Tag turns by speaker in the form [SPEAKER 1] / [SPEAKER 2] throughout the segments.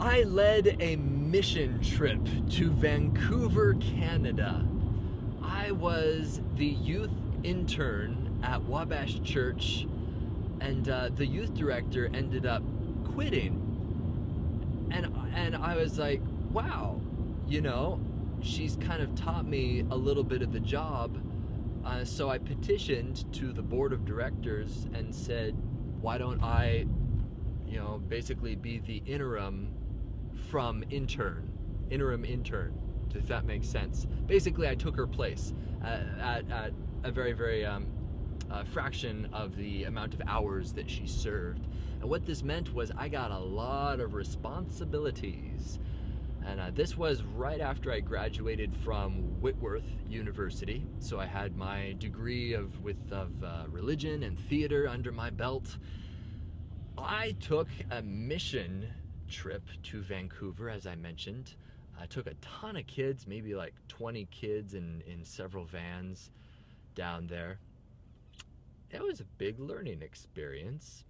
[SPEAKER 1] I led a mission trip to Vancouver, Canada. I was the youth intern at Wabash Church, and the youth director ended up quitting. And I was like, wow, she's kind of taught me a little bit of the job. So I petitioned to the board of directors and said, why don't I, basically be the interim intern, if that makes sense. Basically, I took her place at a very, very fraction of the amount of hours that she served. And what this meant was I got a lot of responsibilities. And this was right after I graduated from Whitworth University. So I had my degree of religion and theater under my belt. I took a mission trip to Vancouver, as I mentioned. I took a ton of kids, maybe like 20 kids in several vans down there. It was a big learning experience.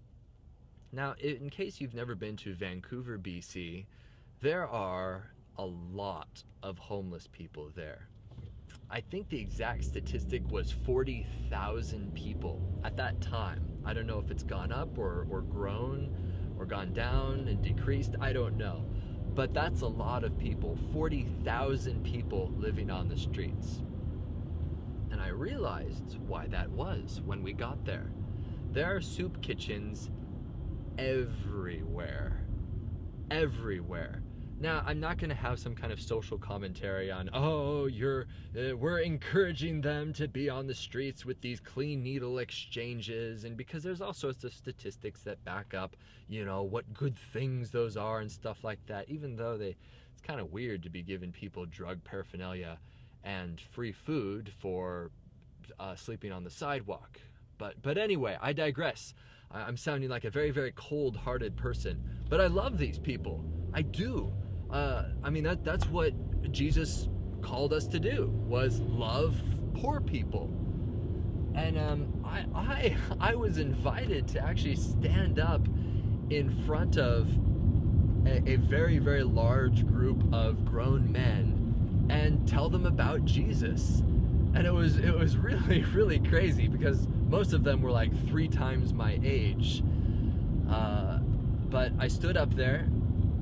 [SPEAKER 1] Now, in case you've never been to Vancouver, BC, there are a lot of homeless people there. I think the exact statistic was 40,000 people at that time. I don't know if it's gone up or grown or gone down and decreased. I don't know. But that's a lot of people. 40,000 people living on the streets. And I realized why that was when we got there. There are soup kitchens everywhere. Everywhere. Now, I'm not going to have some kind of social commentary on, we're encouraging them to be on the streets with these clean needle exchanges, and because there's all sorts of statistics that back up, what good things those are and stuff like that, even though it's kind of weird to be giving people drug paraphernalia and free food for sleeping on the sidewalk. But anyway, I digress. I'm sounding like a very, very cold-hearted person, but I love these people. I do. That's what Jesus called us to do, was love poor people. And I was invited to actually stand up in front of a very, very large group of grown men and tell them about Jesus. And it was really, really crazy because most of them were like 3 times my age. But I stood up there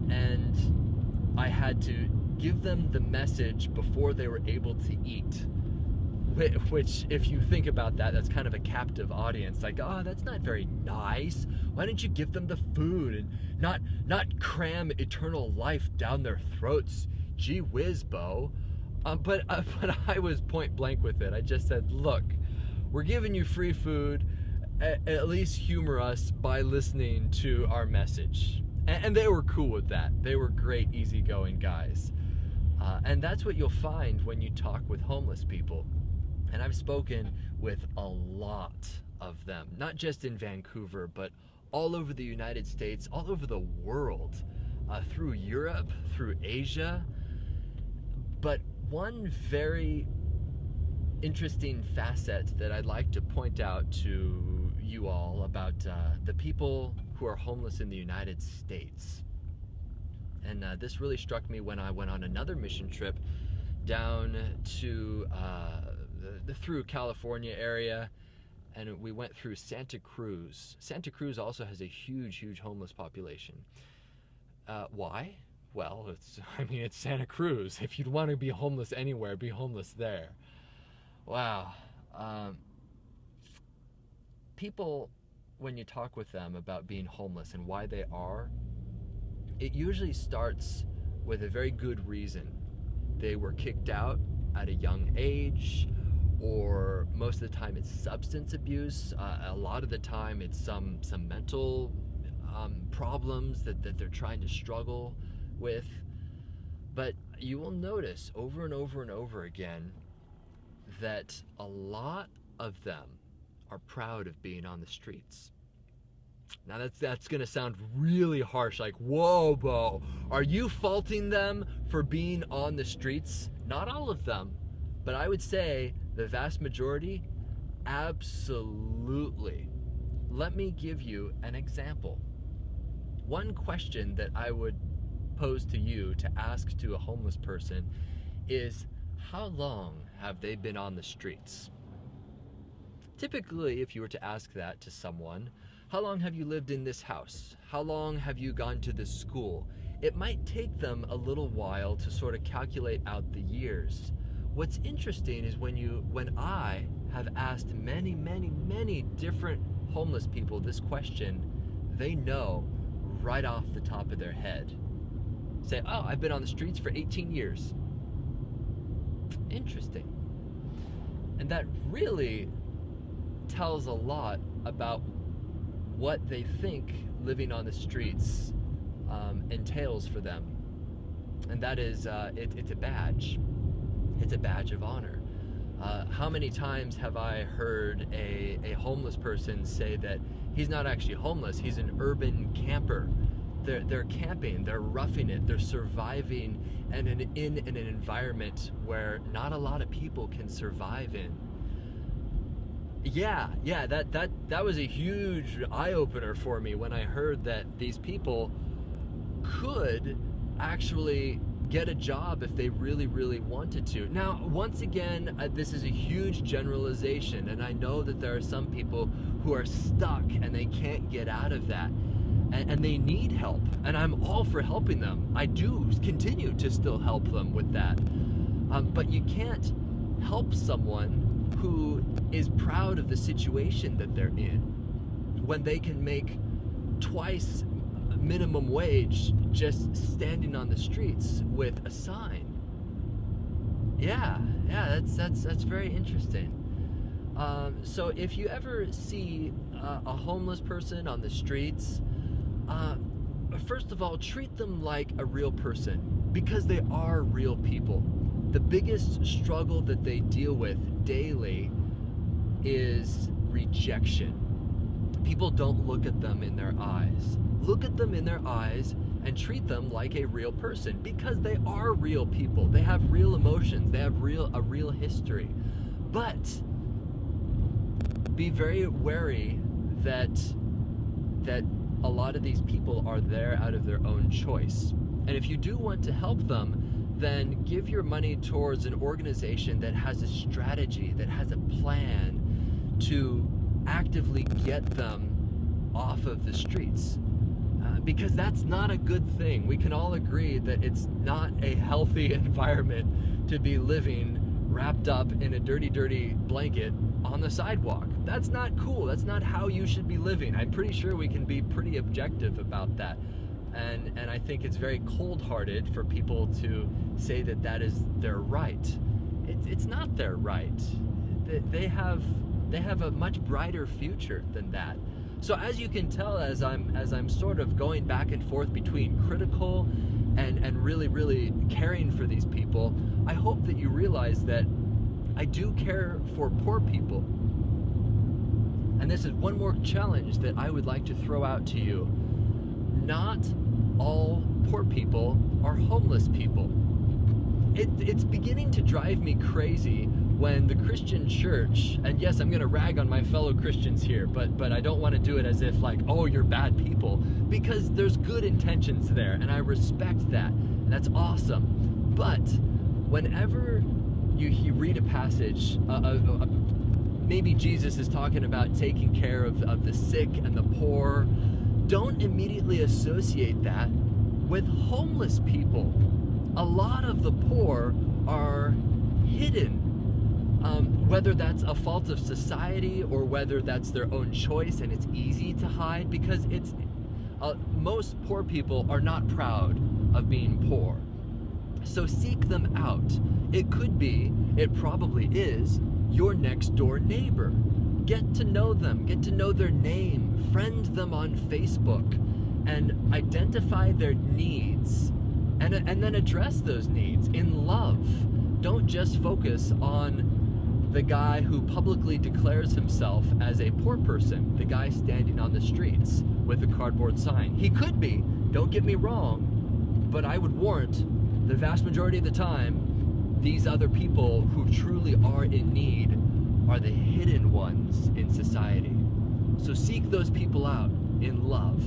[SPEAKER 1] and I had to give them the message before they were able to eat. Which, if you think about that, that's kind of a captive audience. Like, that's not very nice. Why don't you give them the food and not cram eternal life down their throats? Gee whiz, Beau. But I was point blank with it. I just said, look, we're giving you free food. At least humor us by listening to our message. And they were cool with that. They were great, easygoing guys. And that's what you'll find when you talk with homeless people. And I've spoken with a lot of them, not just in Vancouver, but all over the United States, all over the world, through Europe, through Asia. But one very interesting facet that I'd like to point out to you all about the people who are homeless in the United States. And this really struck me when I went on another mission trip down to through California area, and we went through Santa Cruz. Santa Cruz also has a huge homeless population. Why? Well, it's Santa Cruz. If you'd want to be homeless anywhere, be homeless there. Wow. People, when you talk with them about being homeless and why they are, it usually starts with a very good reason. They were kicked out at a young age, or most of the time it's substance abuse. A lot of the time it's some mental problems that they're trying to struggle with. But you will notice over and over and over again that a lot of them are proud of being on the streets. Now that's gonna sound really harsh, like, whoa, Beau, are you faulting them for being on the streets? Not all of them, but I would say the vast majority, absolutely. Let me give you an example. One question that I would pose to you to ask to a homeless person is, how long have they been on the streets? Typically, if you were to ask that to someone, how long have you lived in this house? How long have you gone to this school? It might take them a little while to sort of calculate out the years. What's interesting is when I have asked many, many, many different homeless people this question, they know right off the top of their head. Say, oh, I've been on the streets for 18 years. Interesting. And that really tells a lot about what they think living on the streets entails for them. And that is, it's a badge. It's a badge of honor. How many times have I heard a homeless person say that he's not actually homeless, he's an urban camper. They're camping, they're roughing it, they're surviving in an environment where not a lot of people can survive in. Yeah, that was a huge eye-opener for me when I heard that these people could actually get a job if they really, really wanted to. Now, once again, this is a huge generalization, and I know that there are some people who are stuck and they can't get out of that, and they need help, and I'm all for helping them. I do continue to still help them with that. But you can't help someone who is proud of the situation that they're in when they can make twice minimum wage just standing on the streets with a sign. Yeah, that's very interesting. So if you ever see a homeless person on the streets, first of all, treat them like a real person, because they are real people. The biggest struggle that they deal with daily is rejection. People don't look at them in their eyes. Look at them in their eyes and treat them like a real person, because they are real people. They have real emotions. They have a real history. But be very wary that a lot of these people are there out of their own choice. And if you do want to help them, then give your money towards an organization that has a strategy, that has a plan to actively get them off of the streets. Because that's not a good thing. We can all agree that it's not a healthy environment to be living wrapped up in a dirty, dirty blanket on the sidewalk. That's not cool. That's not how you should be living. I'm pretty sure we can be pretty objective about that. And I think it's very cold-hearted for people to say that that is their right. It's not their right. They have a much brighter future than that. So as you can tell, as I'm sort of going back and forth between critical and really, really caring for these people, I hope that you realize that I do care for poor people. And this is one more challenge that I would like to throw out to you. Not all poor people are homeless people. It's beginning to drive me crazy when the Christian church, and yes, I'm going to rag on my fellow Christians here, but I don't want to do it as if like, oh, you're bad people, because there's good intentions there, and I respect that, and that's awesome. But whenever you read a passage, maybe Jesus is talking about taking care of the sick and the poor, don't immediately associate that with homeless people. A lot of the poor are hidden, whether that's a fault of society or whether that's their own choice and it's easy to hide, because most poor people are not proud of being poor. So seek them out. It probably is your next door neighbor. Get to know them, get to know their name, friend them on Facebook, and identify their needs, and then address those needs in love. Don't just focus on the guy who publicly declares himself as a poor person, the guy standing on the streets with a cardboard sign. He could be, don't get me wrong, but I would warrant the vast majority of the time, these other people who truly are in need are the hidden ones in society. So seek those people out in love.